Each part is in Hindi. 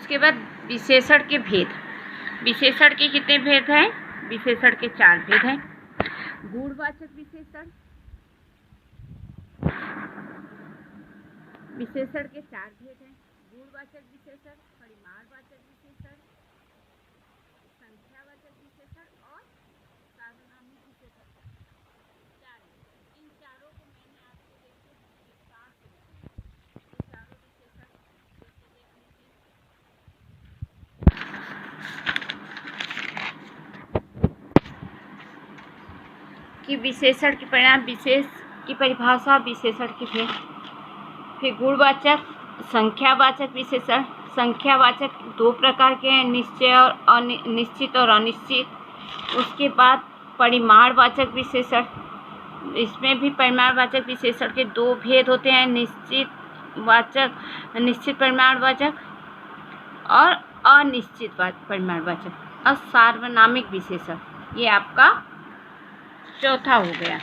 उसके बाद विशेषण के भेद। विशेषण के कितने भेद हैं? विशेषण के 4 भेद हैं। गुणवाचक विशेषण, विशेषण के 4 भेद हैं। गुणवाचक विशेषण, परिमाणवाचक विशेषण, संख्यावाचक विशेषण और सार्वनामिक विशेषण। 4 इन चारों को मैंने आपको देखो विस्तार से बताया। ये चारों विशेषण जैसे देख लीजिए, कि विशेषण के परिणाम, विशेष की परिभाषा, विशेषण की भेद। फिर गुणवाचक, संख्यावाचक विशेषण। संख्यावाचक 2 प्रकार के हैं, निश्चय और निश्चित और अनिश्चित। उसके बाद परिमाणवाचक विशेषण, इसमें भी परिमाणवाचक विशेषण के 2 भेद होते हैं, निश्चित परिमाणवाचक और अनिश्चित परिमाणवाचक। और सार्वनामिक विशेषण, ये आपका चौथा हो गया।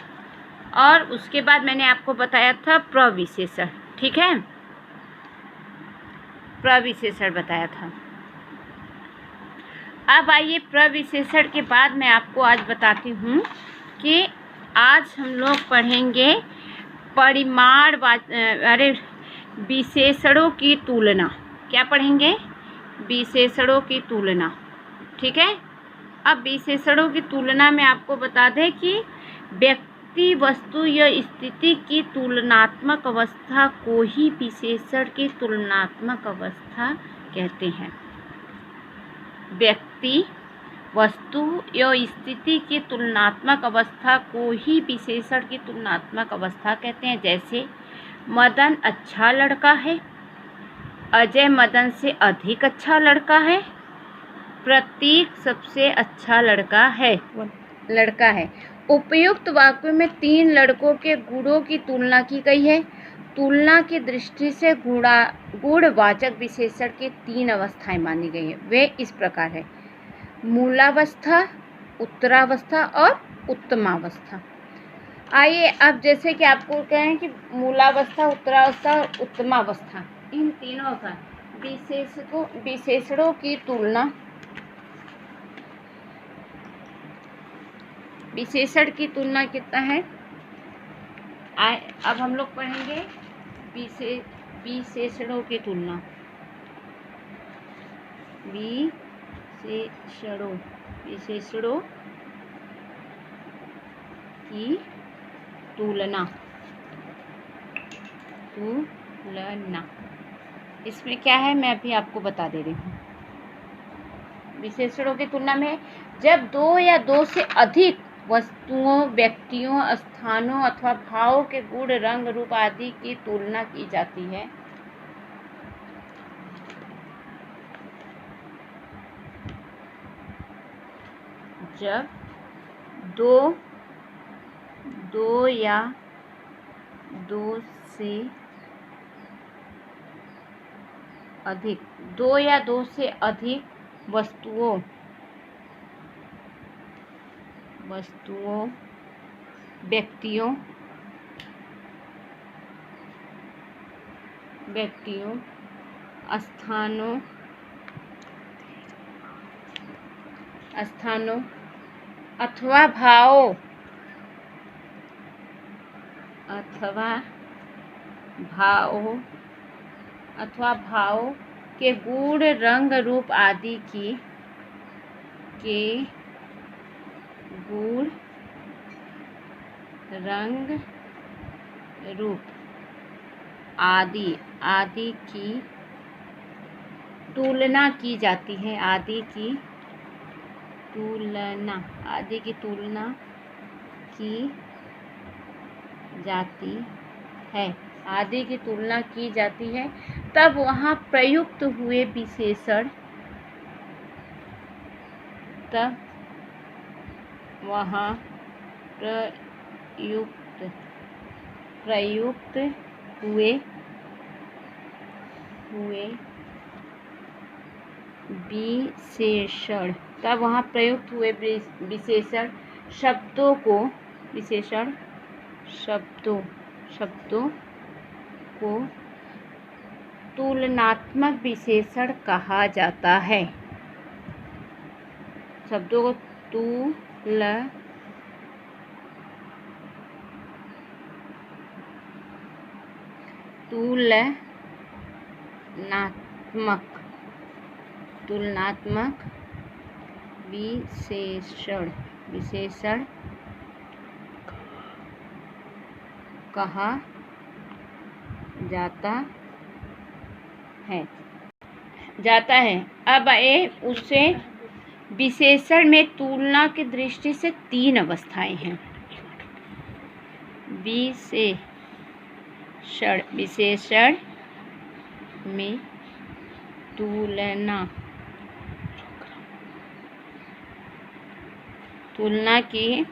और उसके बाद मैंने आपको बताया था प्रविशेषण, ठीक है, प्रविशेषण बताया था। अब आइए प्रविशेषण के बाद मैं आपको आज बताती हूँ कि आज हम लोग पढ़ेंगे विशेषणों की तुलना। क्या पढ़ेंगे? विशेषणों की तुलना, ठीक है। अब विशेषणों की तुलना में आपको बता दें कि व्यक्ति, वस्तु या स्थिति की तुलनात्मक अवस्था को ही विशेषण की तुलनात्मक अवस्था कहते हैं। व्यक्ति, वस्तु या स्थिति की तुलनात्मक अवस्था को ही विशेषण की तुलनात्मक अवस्था कहते हैं। जैसे मदन अच्छा लड़का है, अजय मदन से अधिक अच्छा लड़का है, प्रतीक सबसे अच्छा लड़का है। उपयुक्त वाक्य में 3 लड़कों के गुणों की तुलना की गई है। तुलना की दृष्टि से गुणवाचक विशेषण की 3 अवस्थाएं मानी गई हैं। वे इस प्रकार है: मूलावस्था, उत्तरावस्था और उत्तमावस्था। आइए अब जैसे कि आपको कहें कि मूलावस्था, उत्तरावस्था और उत्तमावस्था, इन तीनों का विशेषणों की तुलना, विशेषण की तुलना कितना है। अब हम लोग पढ़ेंगे विशेषणों की तुलना। विशेषणों की तुलना। इसमें क्या है मैं अभी आपको बता दे रही हूँ। विशेषणों की तुलना में जब 2 या 2 से अधिक वस्तुओं, व्यक्तियों, स्थानों अथवा भावों के गुण, रंग, रूप आदि की तुलना की जाती है। जब 2 या 2 से अधिक वस्तुओं, व्यक्तियों, स्थानों अथवा भावों के गुण, रंग, रूप आदि की तुलना की जाती है। आदि की तुलना की जाती है। तब वहाँ प्रयुक्त हुए विशेषण, शब्दों को तुलनात्मक विशेषण कहा जाता है। शब्दों को तुलनात्मक विशेषण कहा जाता है। अब आए उससे विशेषण में तुलना की दृष्टि से 3 अवस्थाएं हैं। विशेषण में तुलना की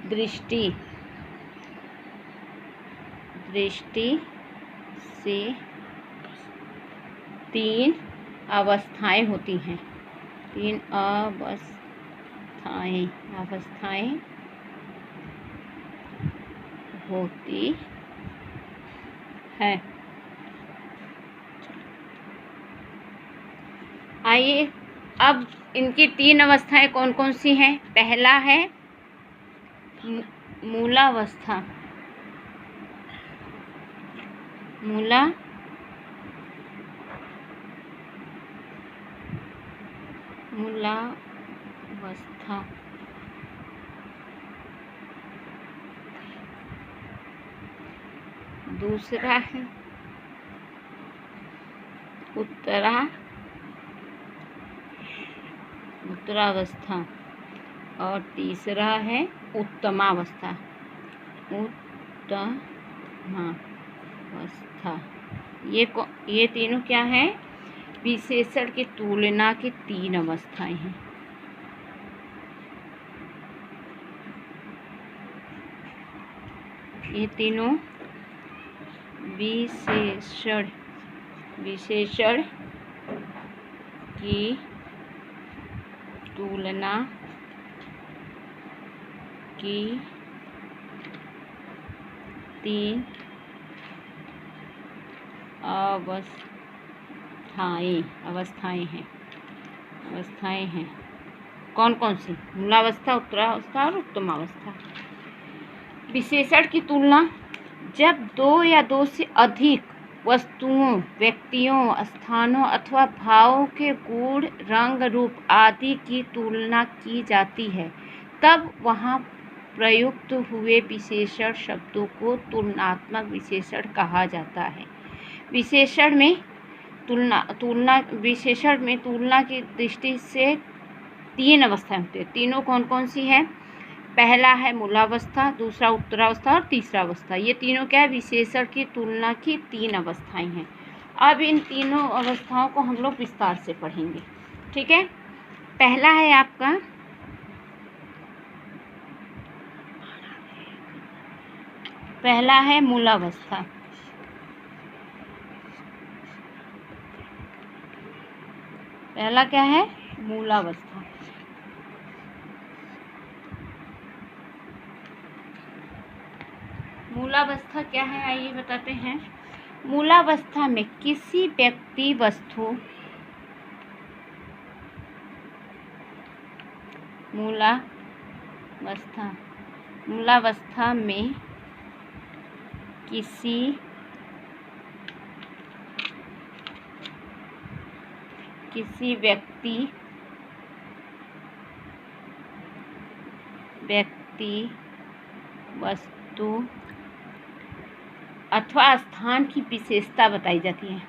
दृष्टि से 3 अवस्थाएं होती हैं। 3 अवस्थाएं होती है। आइए अब इनकी 3 अवस्थाएं कौन कौन सी हैं। पहला है मूलावस्था। दूसरा है उत्तरावस्था और तीसरा है उत्तमावस्था। ये तीनों क्या है? विशेषण की तुलना की 3 अवस्थाएं हैं। ये तीनों विशेषण की तुलना की 3 अवस्थाएं हैं। कौन कौन सी? मूलावस्था, उत्तरावस्था और उत्तमावस्था। विशेषण की तुलना जब 2 या 2 से अधिक वस्तुओं, व्यक्तियों, स्थानों अथवा भावों के गुण, रंग, रूप आदि की तुलना की जाती है, तब वहाँ प्रयुक्त हुए विशेषण शब्दों को तुलनात्मक विशेषण कहा जाता है। विशेषण में तुलना की दृष्टि से 3 अवस्थाएं होती है। तीनों कौन कौन सी है? पहला है मूलावस्था, दूसरा उत्तरावस्था और तीसरा अवस्था। ये तीनों क्या है? विशेषण की तुलना की 3 अवस्थाएं हैं। अब इन तीनों अवस्थाओं को हम लोग विस्तार से पढ़ेंगे। ठीक है। पहला है आपका मूलावस्था। पहला क्या है? मूलावस्था। मूलावस्था क्या है? आइए बताते हैं। मूलावस्था में किसी व्यक्ति, वस्तु मूलावस्था में किसी व्यक्ति, वस्तु अथवा स्थान की विशेषता बताई जाती है।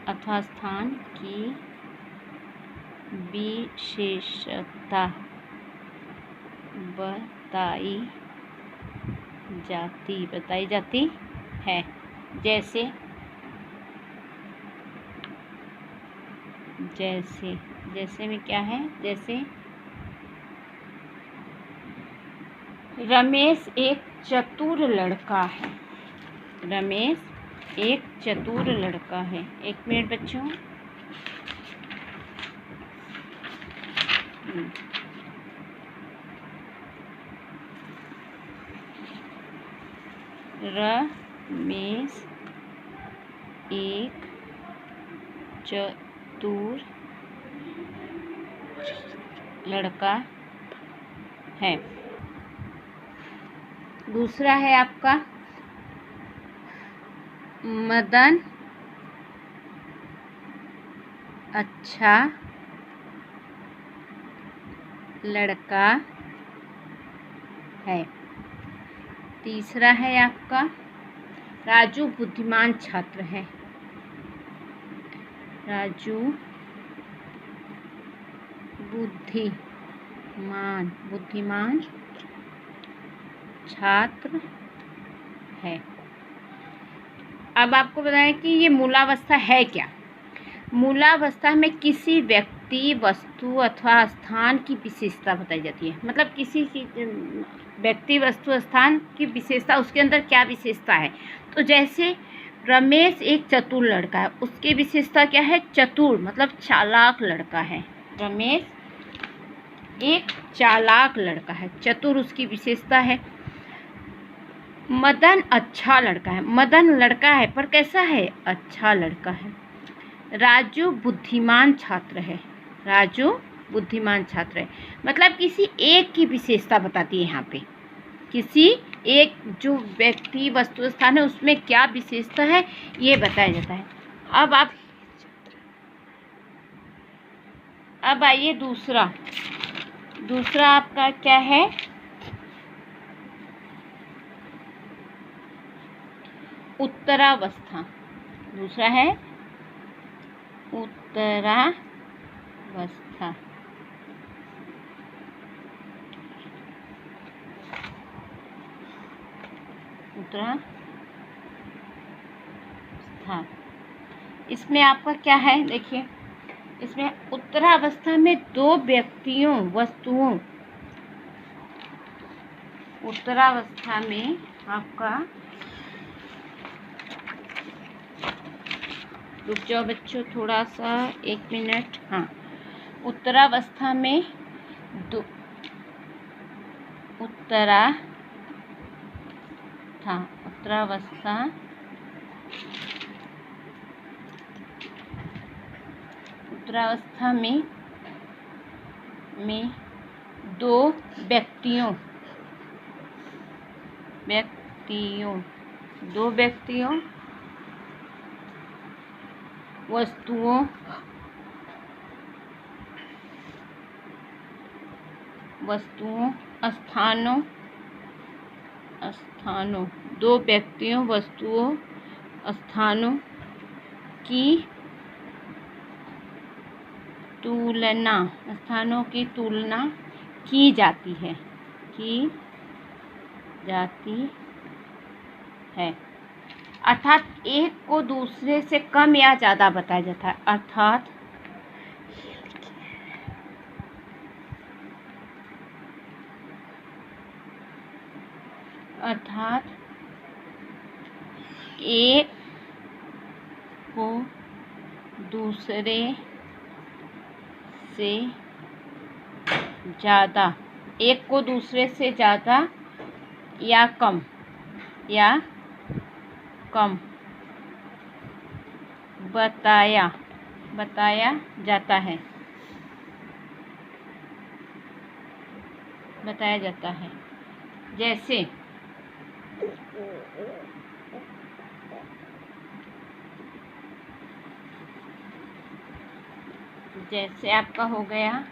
अथवा स्थान की विशेषता बताई जाती है। जैसे में क्या है? जैसे रमेश एक चतुर लड़का है। एक मिनट बच्चों। रमेश एक चतुर लड़का है। दूसरा है आपका मदन अच्छा लड़का है। तीसरा है आपका राजू बुद्धिमान छात्र है। राजू बुद्धिमान छात्र है। अब आपको बताएं कि ये मूलावस्था है क्या। मूलावस्था में किसी व्यक्ति, वस्तु अथवा स्थान की विशेषता बताई जाती है। मतलब किसी की व्यक्ति, वस्तु, स्थान की विशेषता, उसके अंदर क्या विशेषता है। तो जैसे रमेश एक चतुर लड़का है, उसकी विशेषता क्या है, चतुर, मतलब चालाक लड़का है। रमेश एक चालाक लड़का है, चतुर उसकी विशेषता है। मदन अच्छा लड़का है, मदन लड़का है पर कैसा है, अच्छा लड़का है। राजू बुद्धिमान छात्र है, राजू बुद्धिमान छात्र है। मतलब किसी एक की विशेषता बताती है। यहाँ पे किसी एक जो व्यक्ति, वस्तु, स्थान है, उसमें क्या विशेषता है ये बताया जाता है। अब आइए दूसरा आपका क्या है, उत्तरावस्था। दूसरा है उत्तरावस्था। इसमें आपका क्या है, देखिए इसमें उत्तरावस्था में दो व्यक्तियों, वस्तुओं, उत्तरावस्था में आपका, रुक जाओ बच्चों थोड़ा सा, 1 मिनट। हाँ, उत्तरावस्था में उत्तरावस्था में दो व्यक्तियों, वस्तुओं, स्थानों, दो व्यक्तियों, वस्तुओं, स्थानों की तुलना की जाती है। अर्थात एक को दूसरे से कम या ज़्यादा बताया जाता है। अर्थात एक को दूसरे से ज़्यादा, या कम बताया जाता है। जैसे आपका हो गया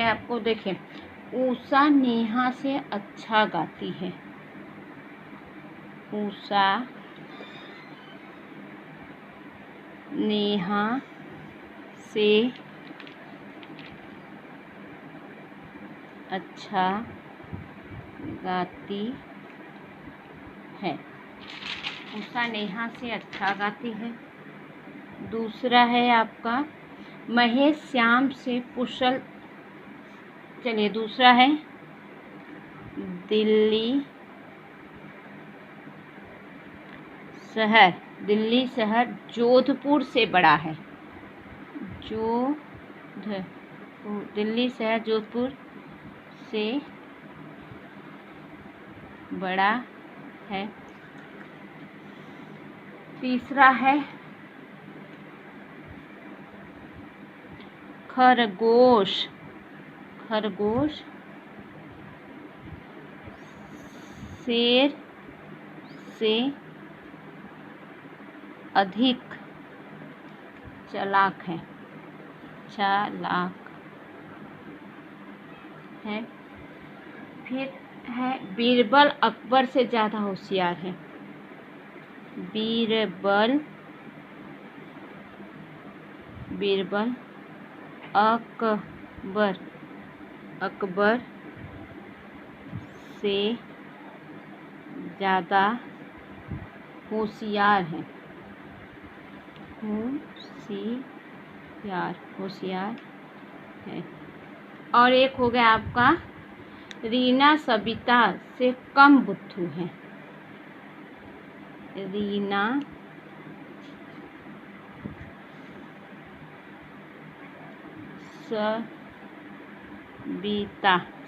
आपको, देखें उषा नेहा से अच्छा गाती है। उषा नेहा से अच्छा गाती है। उषा नेहा से अच्छा गाती है। दूसरा है आपका महेश श्याम से कुशल, चलिए दूसरा है दिल्ली शहर जोधपुर से बड़ा है। जोधपुर दिल्ली शहर जोधपुर से बड़ा है। तीसरा है खरगोश। खरगोश शेर से अधिक चालाक है। चालाक है। फिर है बीरबल अकबर से ज़्यादा होशियार है। बीरबल अकबर से ज़्यादा होशियार है। होशियार है। और एक हो गया आपका रीना सविता से कम बुद्धू है। रीना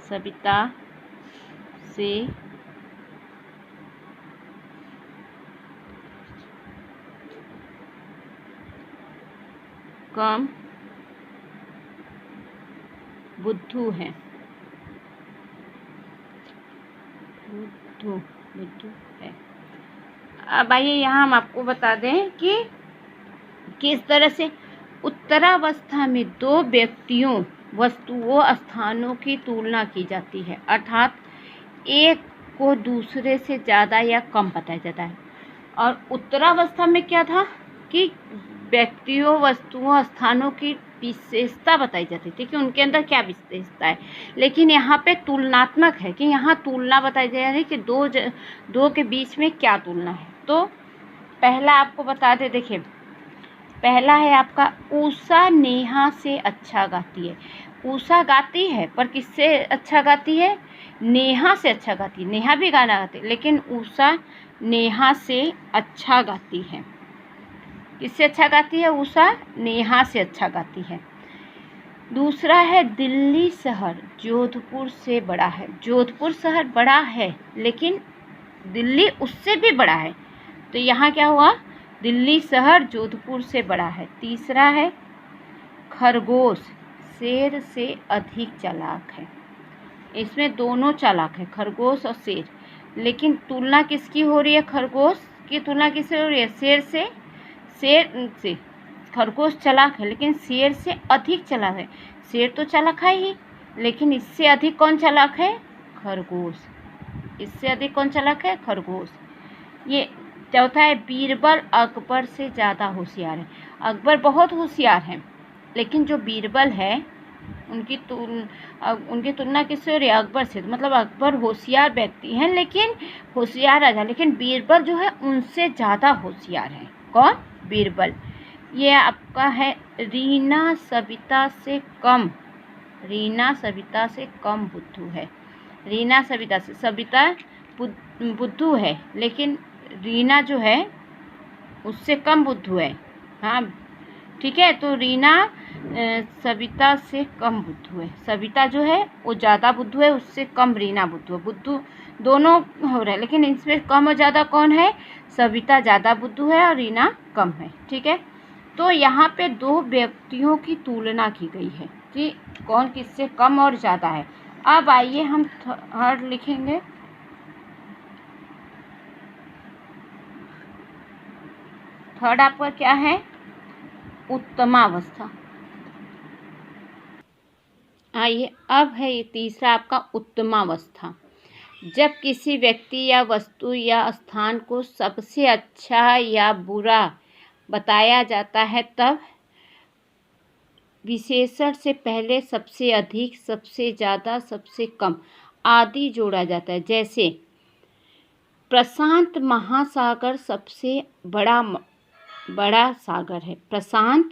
सविता से कम बुद्धू है। बुद्धू है। अब आइए यहाँ हम आपको बता दें कि किस तरह से उत्तरावस्था में दो व्यक्तियों, वस्तुओं, स्थानों की तुलना की जाती है, अर्थात एक को दूसरे से ज़्यादा या कम बताया जाता है। और उत्तरावस्था में क्या था कि व्यक्तियों, वस्तुओं, स्थानों की विशेषता बताई जाती थी कि उनके अंदर क्या विशेषता है। लेकिन यहाँ पे तुलनात्मक है कि यहाँ तुलना बताई जा रही है कि दो के बीच में क्या तुलना है। तो पहला आपको बता दे, देखिए पहला है आपका उषा नेहा से अच्छा गाती है। उषा गाती है पर किससे अच्छा गाती है? नेहा से अच्छा गाती है। नेहा भी गाना गाती है लेकिन उषा नेहा से अच्छा गाती है। किससे अच्छा गाती है? उषा नेहा से अच्छा गाती है। दूसरा है दिल्ली शहर जोधपुर से बड़ा है। जोधपुर शहर बड़ा है लेकिन दिल्ली उससे भी बड़ा है। तो यहाँ क्या हुआ? दिल्ली शहर जोधपुर से बड़ा है। तीसरा है खरगोश शेर से अधिक चालाक है। इसमें दोनों चालाक है, खरगोश और शेर। लेकिन तुलना किसकी हो रही है? खरगोश की तुलना किससे हो रही है? शेर से। खरगोश चालाक है लेकिन शेर से अधिक चालाक है। शेर तो चालाक है ही, लेकिन इससे अधिक कौन चालाक है? खरगोश। इससे अधिक कौन चालाक है? खरगोश। ये चौथा है बीरबल अकबर से ज़्यादा होशियार है। अकबर बहुत होशियार है लेकिन जो बीरबल है उनकी तुलना किससे हो रही है? अकबर से। मतलब अकबर होशियार व्यक्ति हैं लेकिन होशियार राजा, लेकिन बीरबल जो है उनसे ज़्यादा होशियार है। कौन? बीरबल। ये आपका है रीना सविता से कम बुद्धू है। रीना सविता से, सविता बुद्धू है लेकिन रीना जो है उससे कम बुद्धू है। हाँ ठीक है, तो रीना सविता से कम बुद्धू है। सविता जो है वो ज़्यादा बुद्धू है, उससे कम रीना बुद्धू है। बुद्धू दोनों हो रहे हैं लेकिन इसमें कम और ज़्यादा कौन है? सविता ज़्यादा बुद्धू है और रीना कम है। ठीक है, तो यहाँ पे दो व्यक्तियों की तुलना की गई है कि कौन किससे कम और ज़्यादा है। अब आइए हम थर्ड लिखेंगे। थर्ड आपका क्या है? उत्तमावस्था। आइए अब है ये तीसरा आपका उत्तमावस्था। जब किसी व्यक्ति या वस्तु या स्थान को सबसे अच्छा या बुरा बताया जाता है तब विशेषण से पहले सबसे अधिक, सबसे ज़्यादा, सबसे कम आदि जोड़ा जाता है। जैसे प्रशांत महासागर सबसे बड़ा सागर है। प्रशांत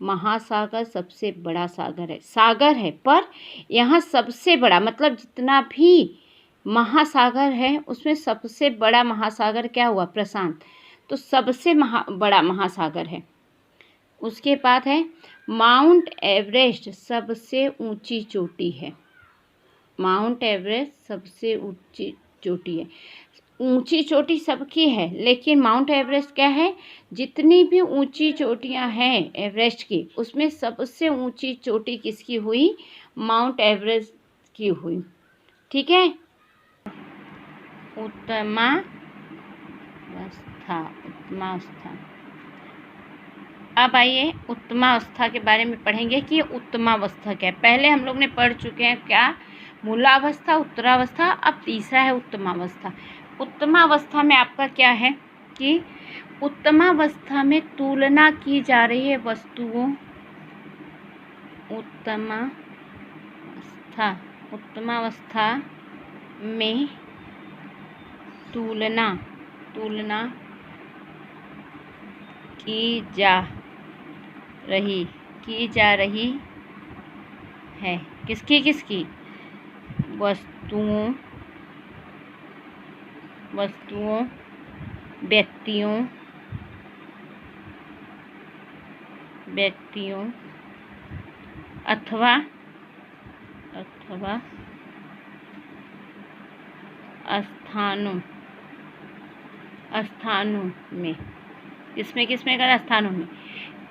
महासागर सबसे बड़ा सागर है। सागर है पर यहाँ सबसे बड़ा, मतलब जितना भी महासागर है उसमें सबसे बड़ा महासागर क्या हुआ? प्रशांत। तो सबसे बड़ा महासागर है। उसके बाद है माउंट एवरेस्ट सबसे ऊंची चोटी है। माउंट एवरेस्ट सबसे ऊंची चोटी है। ऊंची चोटी सबकी है, लेकिन माउंट एवरेस्ट क्या है, जितनी भी ऊंची चोटियां हैं एवरेस्ट की, उसमें सबसे ऊंची चोटी किसकी हुई, माउंट एवरेस्ट की हुई। ठीक है। उत्तमावस्था, उत्तमावस्था। अब आइए उत्तमावस्था के बारे में पढ़ेंगे कि उत्तमावस्था क्या है। पहले हम लोग ने पढ़ चुके हैं क्या, मूलावस्था, उत्तरावस्था, अब तीसरा है उत्तमावस्था। उत्तमावस्था में आपका क्या है कि उत्तमावस्था में तुलना की जा रही है वस्तुओं, उत्तमावस्था में तुलना की जा रही है। किसकी, वस्तुओं, व्यक्तियों अथवा स्थानों में। किसमें कर स्थानों में,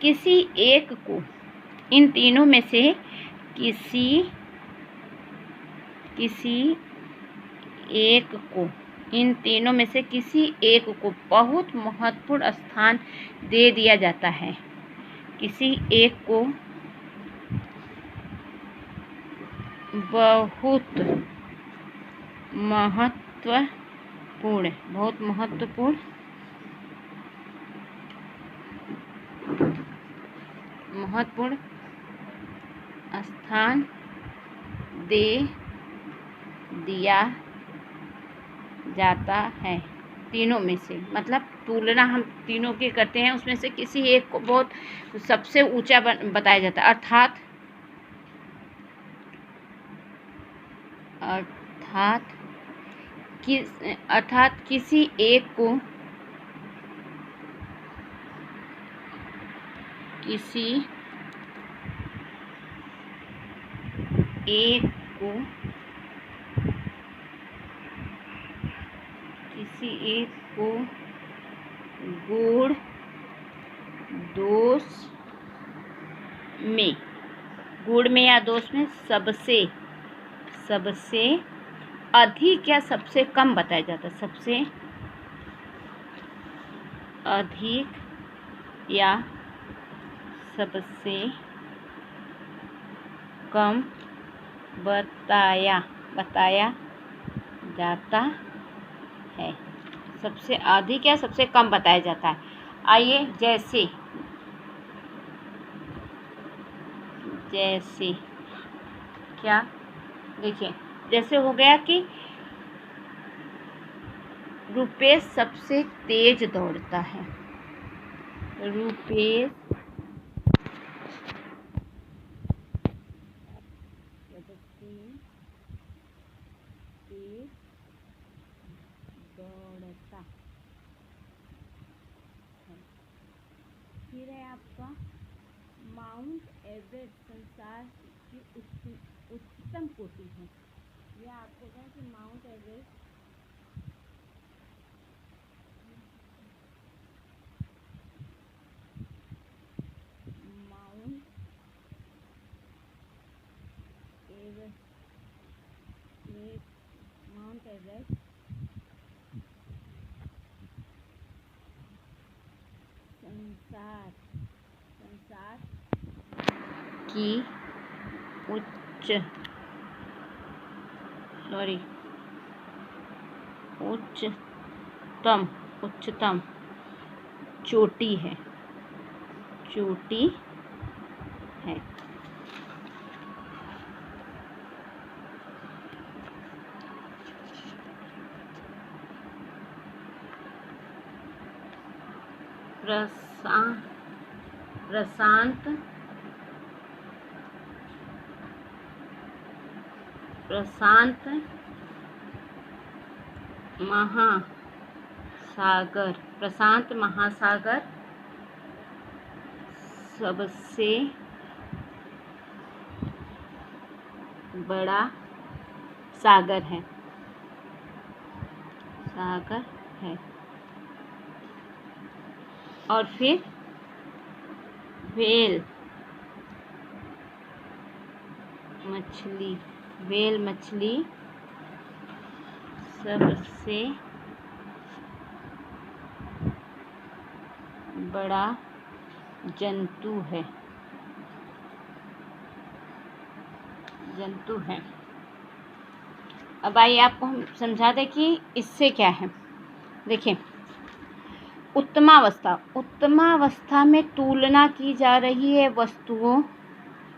किसी एक को, इन तीनों में से किसी एक को, इन तीनों में से किसी एक को बहुत महत्वपूर्ण स्थान दे दिया जाता है। किसी एक को बहुत महत्वपूर्ण स्थान दे दिया जाता है। तीनों में से, मतलब तुलना हम तीनों की करते हैं, उसमें से किसी एक को बहुत सबसे ऊंचा बताया जाता है। अर्थात किसी एक को गुण में या दोष में सबसे अधिक या सबसे कम बताया जाता है। सबसे अधिक या सबसे कम बताया जाता है। सबसे अधिक या सबसे कम बताया जाता है। आइए, जैसे क्या, देखिए, जैसे हो गया कि रुपेश सबसे तेज दौड़ता है। रुपेश तेज दौड़ता है। फिर है आपका माउंट एवरेस्ट संसार की उच्चतम कोटि है। यह आपको कहें कि माउंट एवरेस्ट संसार की उच्चतम चोटी है। प्रशांत महासागर सबसे बड़ा सागर है, सागर है। और फिर व्हेल मछली, व्हेल मछली सबसे बड़ा जंतु है, जंतु है। अब आइए आपको हम समझा दें कि इससे क्या है। देखिए, उत्तमावस्था, उत्तमावस्था में तुलना की जा रही है वस्तुओं,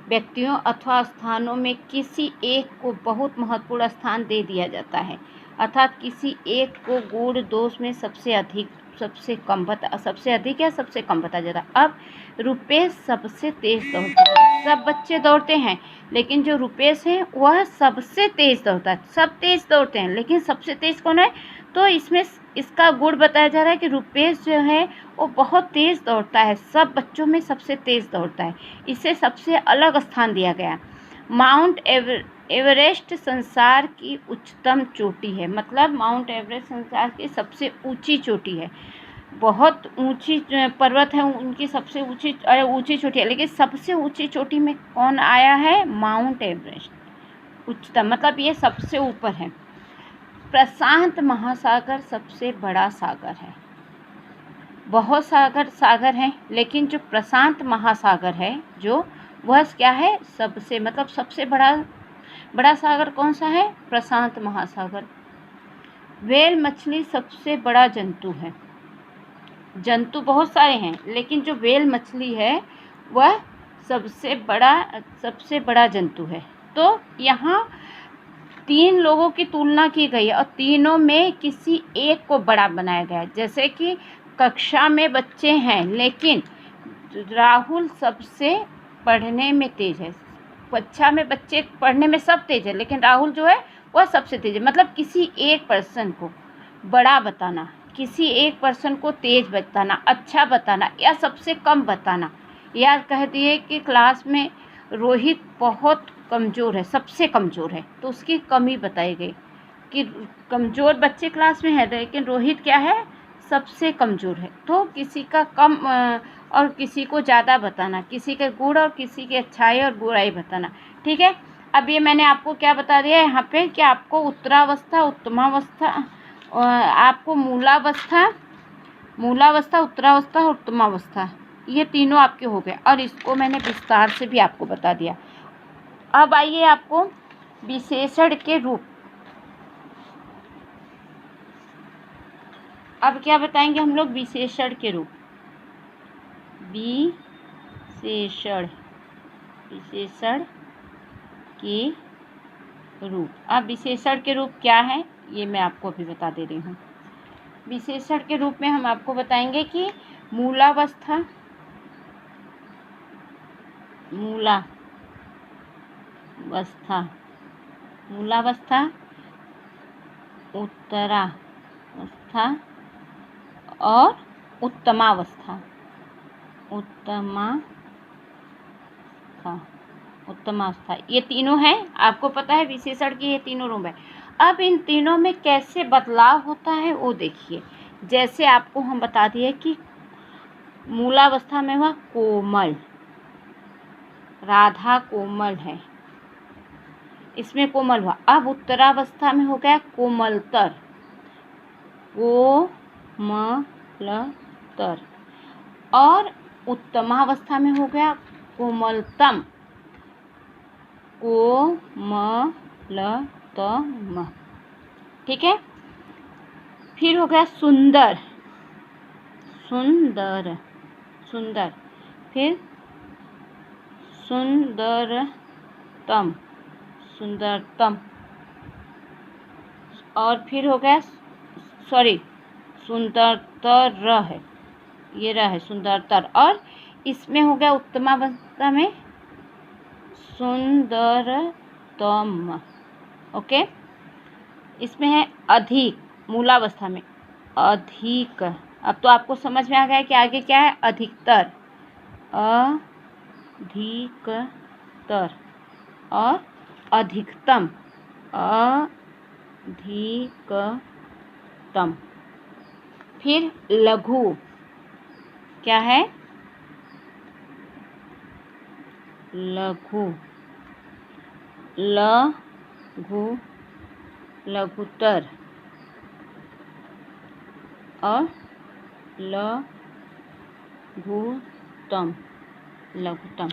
व्यक्तियों अथवा स्थानों में किसी एक को बहुत महत्वपूर्ण स्थान दे दिया जाता है, अर्थात किसी एक को गुण दोष में सबसे अधिक, सबसे कम बता, सबसे अधिक या सबसे कम बताया जाता है। अब रुपेश सबसे तेज दौड़ता है, सब बच्चे दौड़ते हैं लेकिन जो रुपेश है वह सबसे तेज दौड़ता है। सब तेज दौड़ते हैं लेकिन सबसे तेज कौन है? तो इसमें इसका गुण बताया जा रहा है कि रुपेश जो है वो बहुत तेज़ दौड़ता है, सब बच्चों में सबसे तेज़ दौड़ता है, इसे सबसे अलग स्थान दिया गया। माउंट एवरेस्ट संसार की उच्चतम चोटी है, मतलब माउंट एवरेस्ट संसार की सबसे ऊंची चोटी है, बहुत ऊंची पर्वत है, उनकी सबसे ऊंची चोटी है, लेकिन सबसे ऊंची चोटी में कौन आया है? माउंट एवरेस्ट उच्चतम, मतलब ये सबसे ऊपर है। प्रशांत महासागर सबसे बड़ा सागर है, बहुत सागर हैं लेकिन जो प्रशांत महासागर है जो वह क्या है? सबसे, मतलब सबसे बड़ा सागर कौन सा है? प्रशांत महासागर। व्हेल मछली सबसे बड़ा जंतु है, जंतु बहुत सारे हैं लेकिन जो व्हेल मछली है वह सबसे बड़ा जंतु है। तो यहाँ 3 लोगों की तुलना की गई है और तीनों में किसी एक को बड़ा बनाया गया है। जैसे कि कक्षा में बच्चे हैं लेकिन राहुल सबसे पढ़ने में तेज है, कक्षा में बच्चे पढ़ने में सब तेज है लेकिन राहुल जो है वह सबसे तेज है। मतलब किसी एक पर्सन को बड़ा बताना, किसी एक पर्सन को तेज बताना, अच्छा बताना या सबसे कम बताना। या कह दिए कि क्लास में रोहित बहुत कमज़ोर है, सबसे कमज़ोर है, तो उसकी कमी बताई गई कि कमज़ोर बच्चे क्लास में है लेकिन रोहित क्या है? सबसे कमज़ोर है। तो किसी का कम और किसी को ज़्यादा बताना, किसी के गुण और किसी की अच्छाई और बुराई बताना। ठीक है, अब ये मैंने आपको क्या बता दिया यहाँ पे कि आपको उत्तरावस्था, उत्तमावस्था, आपको मूलावस्था, उत्तरावस्था और उत्तमावस्था, ये तीनों आपके हो गए और इसको मैंने विस्तार से भी आपको बता दिया। अब आइए आपको विशेषण के रूप, अब क्या बताएंगे हम लोग? विशेषण के रूप, विशेषण के रूप। अब विशेषण के रूप क्या है ये मैं आपको अभी बता दे रही हूँ। विशेषण के रूप में हम आपको बताएंगे कि मूलावस्था, उत्तरावस्था और उत्तमावस्था, ये तीनों हैं। आपको पता है विशेषण की ये तीनों रूप है। अब इन तीनों में कैसे बदलाव होता है वो देखिए। जैसे आपको हम बता दिए कि मूलावस्था में वह कोमल, राधा कोमल है, इसमें कोमल हुआ। अब उत्तरावस्था में हो गया कोमलतर, और उत्तमावस्था में हो गया कोमलतम, ठीक है। फिर हो गया सुंदर, फिर सुंदरतम, और फिर हो गया सुंदरतर है, ये रहा है सुंदरतर। और इसमें हो गया उत्तमावस्था में सुंदरतम, ओके। इसमें है अधिक, मूलावस्था में अधिक। अब तो आपको समझ में आ गया कि आगे क्या है? अधिकतर, अधिकतर। और अधिकतम, अधिकतम। फिर लघु, क्या है? लघु, लघु, लघुतर और लघुतम, लघुतम।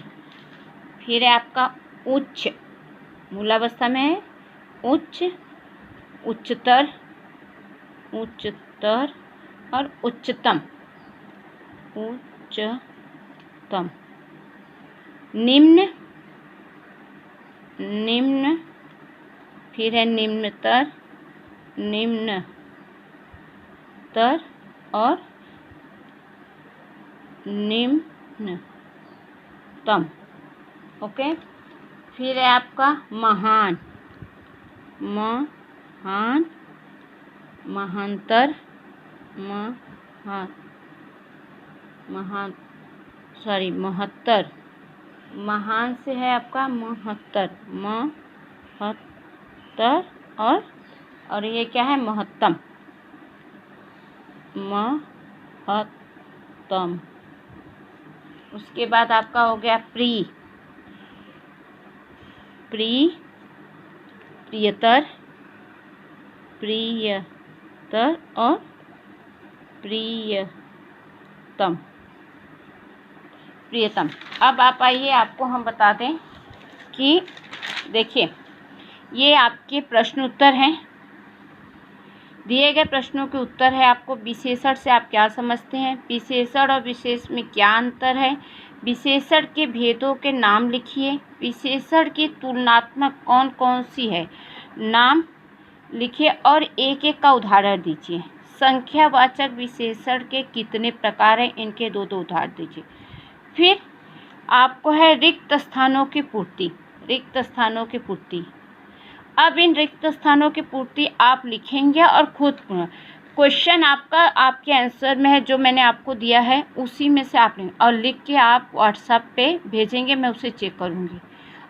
फिर है आपका उच्च, मूलावस्था में है उच्च, उच्चतर, उच्चतर और उच्चतम, उच्चतम। निम्न, निम्न, फिर है निम्नतर, निम्नतर और निम्नतम। ओके। फिर है आपका महान, महान, महानतर, महत्तर। महान से है आपका महत्तर, महत्तर और ये क्या है? महत्तम, महत्तम। उसके बाद आपका हो गया प्रिय, प्रियतर, प्रियतर और प्रियतम, प्रियतम। अब आप आइए, आपको हम बता दें कि देखिए ये आपके प्रश्न उत्तर हैं, दिए गए प्रश्नों के उत्तर है। आपको विशेषण से आप क्या समझते हैं, विशेषण और विशेष में क्या अंतर है, विशेषण के भेदों के नाम लिखिए, विशेषण की तुलनात्मक कौन कौन सी है नाम लिखिए और एक एक का उदाहरण दीजिए। संख्यावाचक विशेषण के कितने प्रकार हैं, इनके दो दो उदाहरण दीजिए। फिर आपको है रिक्त स्थानों की पूर्ति, रिक्त स्थानों की पूर्ति। अब इन रिक्त स्थानों की पूर्ति आप लिखेंगे और खुद क्वेश्चन आपका आपके आंसर में है, जो मैंने आपको दिया है उसी में से आप लिखें और लिख के आप व्हाट्सएप पे भेजेंगे, मैं उसे चेक करूँगी।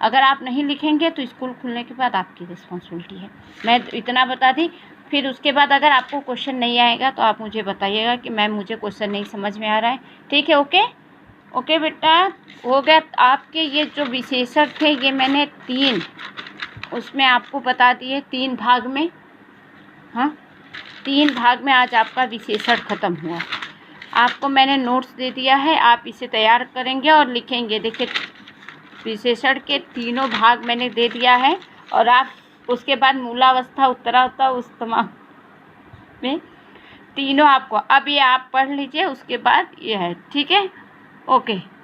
अगर आप नहीं लिखेंगे तो स्कूल खुलने के बाद आपकी रिस्पॉन्सिबिलिटी है, मैं इतना बता दी। फिर उसके बाद अगर आपको क्वेश्चन नहीं आएगा तो आप मुझे बताइएगा कि मैम मुझे क्वेश्चन नहीं समझ में आ रहा है। ठीक है, ओके ओके बेटा, हो गया। आपके ये जो विशेषण थे ये मैंने 3 उसमें आपको बता दिए, 3 भाग में। हाँ, 3 भाग में आज आपका विशेषण ख़त्म हुआ। आपको मैंने नोट्स दे दिया है, आप इसे तैयार करेंगे और लिखेंगे। देखिए विशेषण के तीनों भाग मैंने दे दिया है और आप उसके बाद मूलावस्था, उत्तरावस्था, उस तमाम में तीनों आपको, अब ये आप पढ़ लीजिए, उसके बाद ये है। ठीक है, ओके।